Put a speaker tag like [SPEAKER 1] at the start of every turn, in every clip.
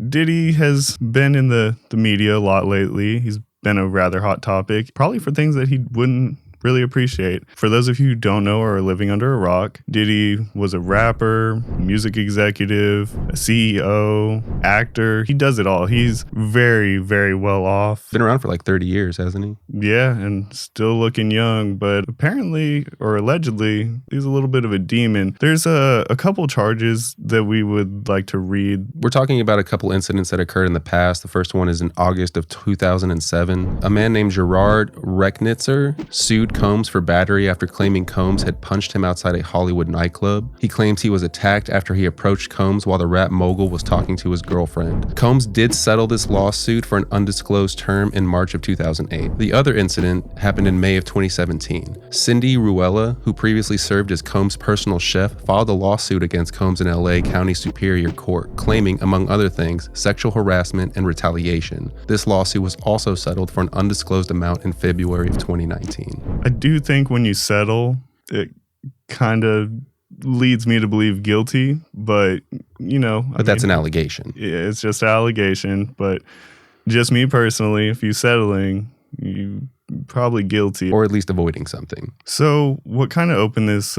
[SPEAKER 1] Diddy has been in the media a lot lately. He's been a rather hot topic, probably for things that he wouldn't really appreciate. For those of you who don't know or are living under a rock, Diddy was a rapper, music executive, a CEO, actor. He does it all. He's very, very well off.
[SPEAKER 2] Been around for like 30 years, hasn't he?
[SPEAKER 1] Yeah, and still looking young, but apparently or allegedly, he's a little bit of a demon. There's a couple charges that we would like to read.
[SPEAKER 2] We're talking about a couple incidents that occurred in the past. The first one is in August of 2007. A man named Gerard Recknitzer sued Combs for battery after claiming Combs had punched him outside a Hollywood nightclub. He claims he was attacked after he approached Combs while the rap mogul was talking to his girlfriend. Combs did settle this lawsuit for an undisclosed term in March of 2008. The other incident happened in May of 2017. Cindy Ruella, who previously served as Combs' personal chef, filed a lawsuit against Combs in LA County Superior Court, claiming, among other things, sexual harassment and retaliation. This lawsuit was also settled for an undisclosed amount in February of 2019.
[SPEAKER 1] I do think when you settle, it kind of leads me to believe guilty, but
[SPEAKER 2] But that's an allegation.
[SPEAKER 1] Yeah, it's just an allegation, but just me personally, if you're settling, you probably guilty.
[SPEAKER 2] Or at least avoiding something.
[SPEAKER 1] So what kind of opened this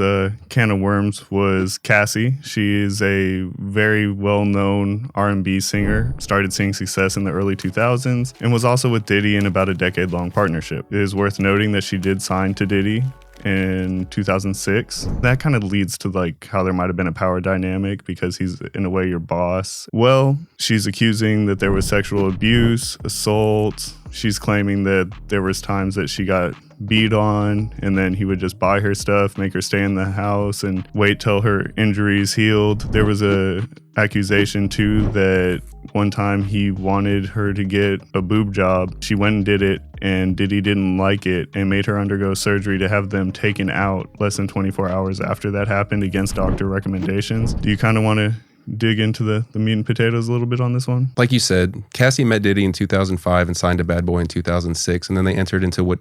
[SPEAKER 1] can of worms was Cassie. She is a very well-known R&B singer, started seeing success in the early 2000s, and was also with Diddy in about a decade-long partnership. It is worth noting that she did sign to Diddy in 2006. That kind of leads to like how there might have been a power dynamic because he's in a way your boss. Well, she's accusing that there was sexual abuse, assault. She's claiming that there was times that she got beat on and then he would just buy her stuff, make her stay in the house and wait till her injuries healed. There was a accusation too that one time he wanted her to get a boob job. She went and did it and Diddy didn't like it and made her undergo surgery to have them taken out less than 24 hours after that happened against doctor recommendations. Do you kind of want to dig into the meat and potatoes a little bit on this one?
[SPEAKER 2] Like you said, Cassie met Diddy in 2005 and signed to Bad Boy in 2006, and then they entered into what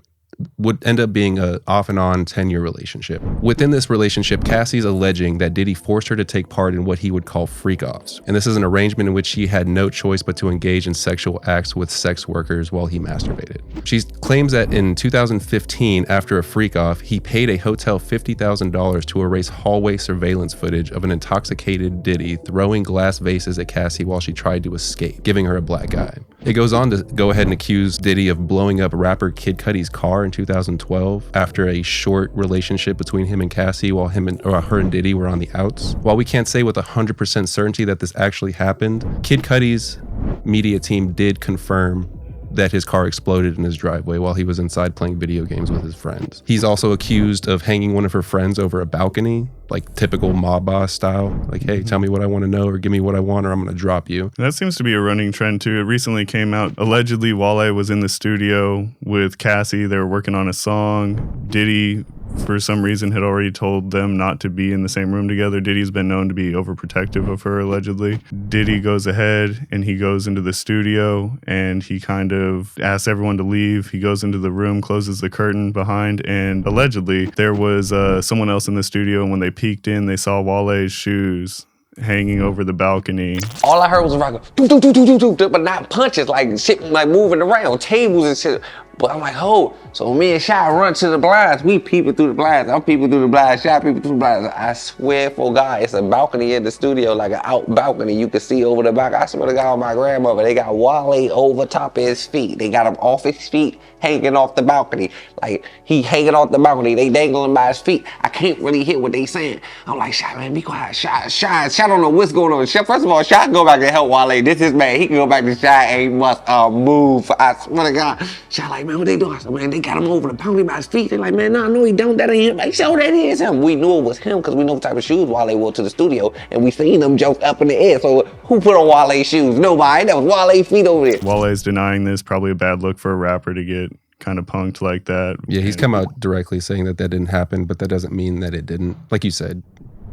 [SPEAKER 2] would end up being a off and on 10-year relationship. Within this relationship, Cassie's alleging that Diddy forced her to take part in what he would call freak-offs. And this is an arrangement in which she had no choice but to engage in sexual acts with sex workers while he masturbated. She claims that in 2015, after a freak-off, he paid a hotel $50,000 to erase hallway surveillance footage of an intoxicated Diddy throwing glass vases at Cassie while she tried to escape, giving her a black eye. It goes on to go ahead and accuse Diddy of blowing up rapper Kid Cudi's car in 2012 after a short relationship between him and Cassie while her and Diddy were on the outs. While we can't say with 100% certainty that this actually happened, Kid Cudi's media team did confirm that his car exploded in his driveway while he was inside playing video games with his friends. He's also accused of hanging one of her friends over a balcony, like typical mob boss style. Like, hey, tell me what I want to know or give me what I want or I'm going to drop you.
[SPEAKER 1] That seems to be a running trend too. It recently came out. Allegedly, Wale was in the studio with Cassie. They were working on a song. Diddy, for some reason, had already told them not to be in the same room together. Diddy's been known to be overprotective of her, allegedly. Diddy goes ahead and he goes into the studio and he kind of asks everyone to leave. He goes into the room, closes the curtain behind, and allegedly there was someone else in the studio, and when they peeked in, they saw Wale's shoes hanging over the balcony.
[SPEAKER 3] All I heard was a rock, but not punches, like shit, like moving around, tables and shit. But I'm like, oh. So me and Shy run to the blinds. We peeping through the blinds. I'm peeping through the blinds. Shy peeping through the blinds. I swear for God, it's a balcony in the studio, like an out balcony. You can see over the back. I swear to God, my grandmother, they got Wale over top of his feet. They got him off his feet, hanging off the balcony. Like, he hanging off the balcony. They dangling by his feet. I can't really hear what they saying. I'm like, Shy, man, be quiet. Shy don't know what's going on. First of all, Shy go back and help Wale. This is man. He can go back to Shy and he must move. I swear to God. Shy like, man, what they doing? I said, man, they got him over the balcony by his feet. They're like, man, no, he don't. That ain't him. Like, show that is him. We knew it was him because we know what type of shoes Wale wore to the studio, and we seen them jump up in the air. So who put on Wale's shoes? Nobody. That was Wale's feet over there.
[SPEAKER 1] Wale's denying this. Probably a bad look for a rapper to get kind of punked like that.
[SPEAKER 2] Yeah, he's come out directly saying that didn't happen, but that doesn't mean that it didn't. Like you said,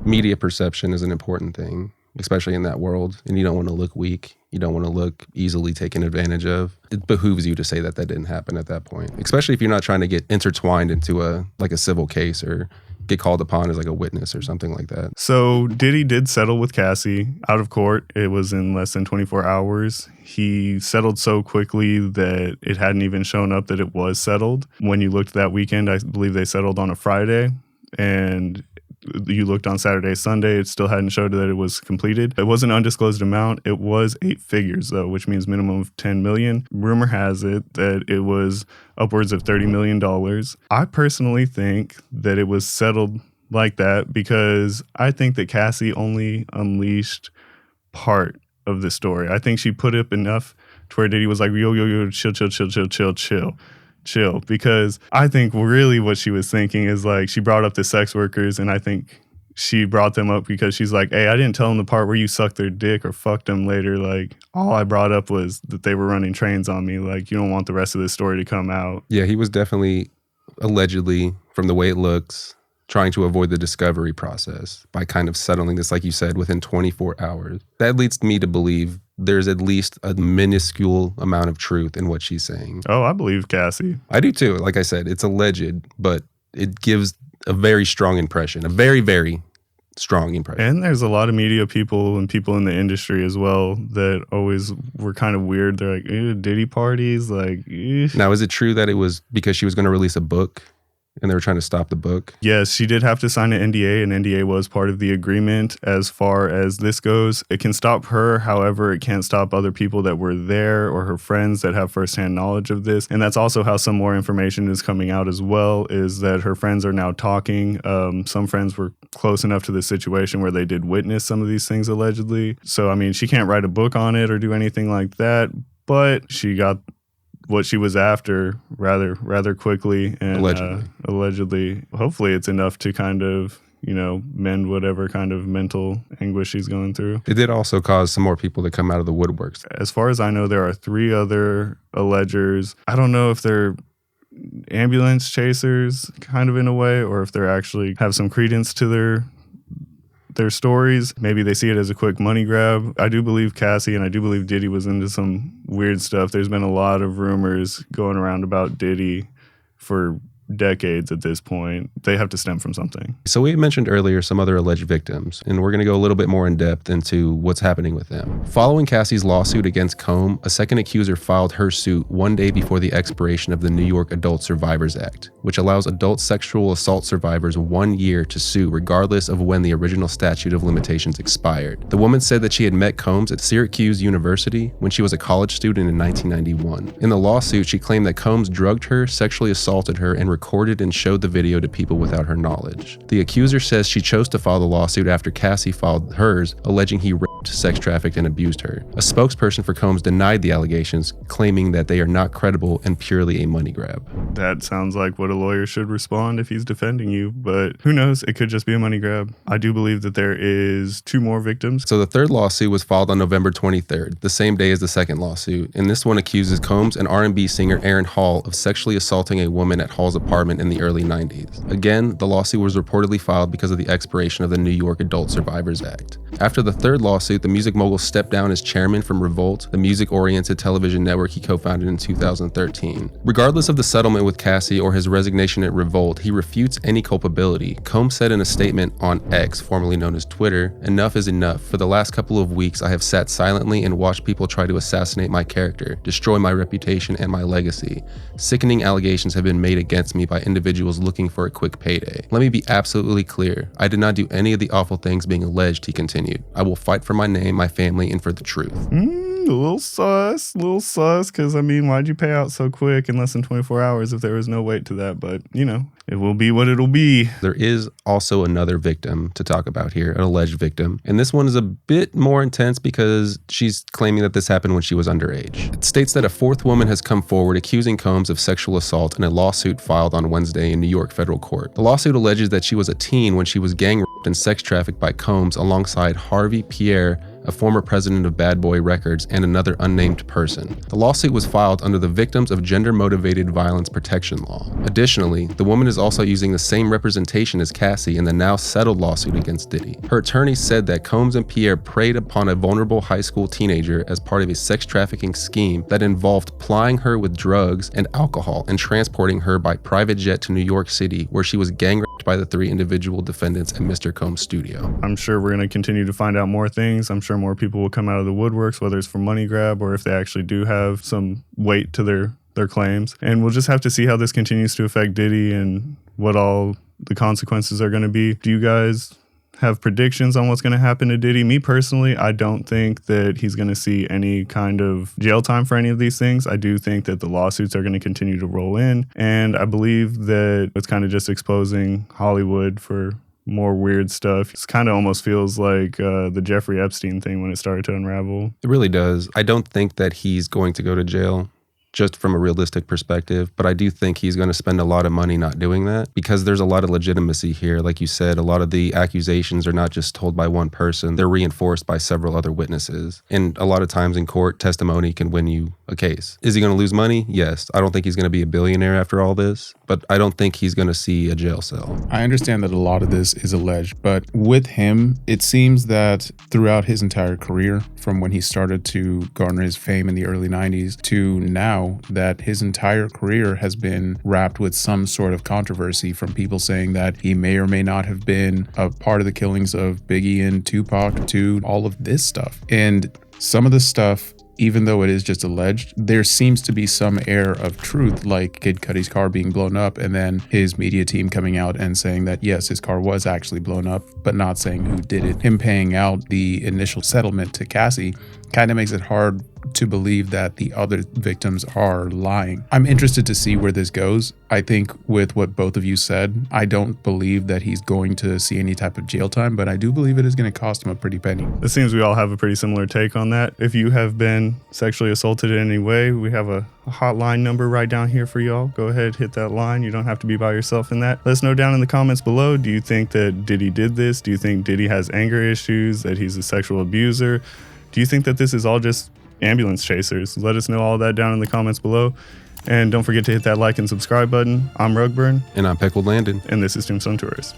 [SPEAKER 2] media perception is an important thing, especially in that world, and you don't want to look weak. You don't want to look easily taken advantage of. It behooves you to say that didn't happen at that point, especially if you're not trying to get intertwined into a civil case or get called upon as like a witness or something like that.
[SPEAKER 1] So Diddy did settle with Cassie out of court. It was in less than 24 hours. He settled so quickly that it hadn't even shown up that it was settled. When you looked that weekend, I believe they settled on a Friday, and you looked on Saturday, Sunday, it still hadn't showed that it was completed. It was an undisclosed amount. It was 8 figures though, which means minimum of 10 million. Rumor has it that it was upwards of $30 million. I personally think that it was settled like that because I think that Cassie only unleashed part of the story. I think she put up enough to where Diddy was like, yo, chill, because I think really what she was thinking is like she brought up the sex workers, and I think she brought them up because she's like, hey, I didn't tell them the part where you sucked their dick or fucked them later. Like, all I brought up was that they were running trains on me. Like, you don't want the rest of this story to come out.
[SPEAKER 2] Yeah, he was definitely, allegedly, from the way it looks, trying to avoid the discovery process by kind of settling this, like you said, within 24 hours. That leads me to believe there's at least a minuscule amount of truth in what she's saying.
[SPEAKER 1] Oh, I believe Cassie.
[SPEAKER 2] I do too. Like I said, it's alleged, but it gives a very strong impression, a very, very strong impression.
[SPEAKER 1] And there's a lot of media people and people in the industry as well that always were kind of weird. They're like, Diddy parties, like.
[SPEAKER 2] Now, is it true that it was because she was going to release a book and they were trying to stop the book?
[SPEAKER 1] Yes, she did have to sign an NDA, and NDA was part of the agreement. As far as this goes, it can stop her. However, it can't stop other people that were there or her friends that have firsthand knowledge of this. And that's also how some more information is coming out as well, is that her friends are now talking. Some friends were close enough to the situation where they did witness some of these things allegedly. So, I mean, she can't write a book on it or do anything like that, but she got what she was after rather quickly, and allegedly, hopefully it's enough to kind of, mend whatever kind of mental anguish she's going through.
[SPEAKER 2] It did also cause some more people to come out of the woodworks.
[SPEAKER 1] As far as I know, there are 3 other allegers. I don't know if they're ambulance chasers kind of in a way, or if they're actually have some credence to their stories. Maybe they see it as a quick money grab. I do believe Cassie and I do believe Diddy was into some weird stuff. There's been a lot of rumors going around about Diddy for decades at this point. They have to stem from something.
[SPEAKER 2] So we mentioned earlier some other alleged victims, and we're going to go a little bit more in depth into what's happening with them. Following Cassie's lawsuit against Combe, a second accuser filed her suit one day before the expiration of the New York Adult Survivors Act, which allows adult sexual assault survivors 1 year to sue regardless of when the original statute of limitations expired. The woman said that she had met Combs at Syracuse University when she was a college student in 1991. In the lawsuit, she claimed that Combs drugged her, sexually assaulted her, and recorded and showed the video to people without her knowledge. The accuser says she chose to file the lawsuit after Cassie filed hers, alleging he raped, sex trafficked, and abused her. A spokesperson for Combs denied the allegations, claiming that they are not credible and purely a money grab.
[SPEAKER 1] That sounds like what a lawyer should respond if he's defending you, but who knows? It could just be a money grab. I do believe that there is 2 more victims.
[SPEAKER 2] So the third lawsuit was filed on November 23rd, the same day as the second lawsuit, and this one accuses Combs and R&B singer Aaron Hall of sexually assaulting a woman at Hall's apartment in the early 90s. Again, the lawsuit was reportedly filed because of the expiration of the New York Adult Survivors Act. After the third lawsuit, the music mogul stepped down as chairman from Revolt, the music-oriented television network he co-founded in 2013. Regardless of the settlement with Cassie or his resignation at Revolt, he refutes any culpability. Combs said in a statement on X, formerly known as Twitter, "Enough is enough. For the last couple of weeks, I have sat silently and watched people try to assassinate my character, destroy my reputation and my legacy. Sickening allegations have been made against me by individuals looking for a quick payday. Let me be absolutely clear. I did not do any of the awful things being alleged," he continued. "I will fight for my name, my family, and for the truth."
[SPEAKER 1] A little sus, because I mean, why'd you pay out so quick in less than 24 hours if there was no weight to that? But, it will be what it'll be.
[SPEAKER 2] There is also another victim to talk about here, an alleged victim. And this one is a bit more intense because she's claiming that this happened when she was underage. It states that a 4th woman has come forward accusing Combs of sexual assault in a lawsuit filed on Wednesday in New York federal court. The lawsuit alleges that she was a teen when she was gang raped and sex trafficked by Combs alongside Harvey Pierre, a former president of Bad Boy Records, and another unnamed person. The lawsuit was filed under the Victims of Gender-Motivated Violence Protection Law. Additionally, the woman is also using the same representation as Cassie in the now settled lawsuit against Diddy. Her attorney said that Combs and Pierre preyed upon a vulnerable high school teenager as part of a sex trafficking scheme that involved plying her with drugs and alcohol and transporting her by private jet to New York City, where she was gang raped by the 3 individual defendants at Mr. Combs' studio.
[SPEAKER 1] I'm sure we're going to continue to find out more things. I'm sure more people will come out of the woodworks, whether it's for money grab or if they actually do have some weight to their claims. And we'll just have to see how this continues to affect Diddy and what all the consequences are going to be. Do you guys have predictions on what's going to happen to Diddy? Me personally, I don't think that he's going to see any kind of jail time for any of these things. I do think that the lawsuits are going to continue to roll in, and I believe that it's kind of just exposing Hollywood for more weird stuff. It kind of almost feels like the Jeffrey Epstein thing when it started to unravel.
[SPEAKER 2] It really does. I don't think that he's going to go to jail, just from a realistic perspective, but I do think he's going to spend a lot of money not doing that because there's a lot of legitimacy here. Like you said, a lot of the accusations are not just told by one person, they're reinforced by several other witnesses. And a lot of times in court, testimony can win you a case. Is he going to lose money? Yes. I don't think he's going to be a billionaire after all this, but I don't think he's going to see a jail cell.
[SPEAKER 4] I understand that a lot of this is alleged, but with him, it seems that throughout his entire career, from when he started to garner his fame in the early 90s to now, that his entire career has been wrapped with some sort of controversy, from people saying that he may or may not have been a part of the killings of Biggie and Tupac to all of this stuff. And some of this stuff, even though it is just alleged, there seems to be some air of truth, like Kid Cudi's car being blown up and then his media team coming out and saying that yes, his car was actually blown up, but not saying who did it. Him paying out the initial settlement to Cassie kind of makes it hard to believe that the other victims are lying. I'm interested to see where this goes. I think with what both of you said, I don't believe that he's going to see any type of jail time, but I do believe it is going to cost him a pretty penny.
[SPEAKER 1] It seems we all have a pretty similar take on that. If you have been sexually assaulted in any way, we have a hotline number right down here for y'all. Go ahead, hit that line. You don't have to be by yourself in that. Let us know down in the comments below. Do you think that Diddy did this? Do you think Diddy has anger issues, that he's a sexual abuser? Do you think that this is all just ambulance chasers? Let us know all that down in the comments below. And don't forget to hit that like and subscribe button. I'm Rugburn.
[SPEAKER 2] And I'm Peckled Landon.
[SPEAKER 1] And this is Tombstone Tourist.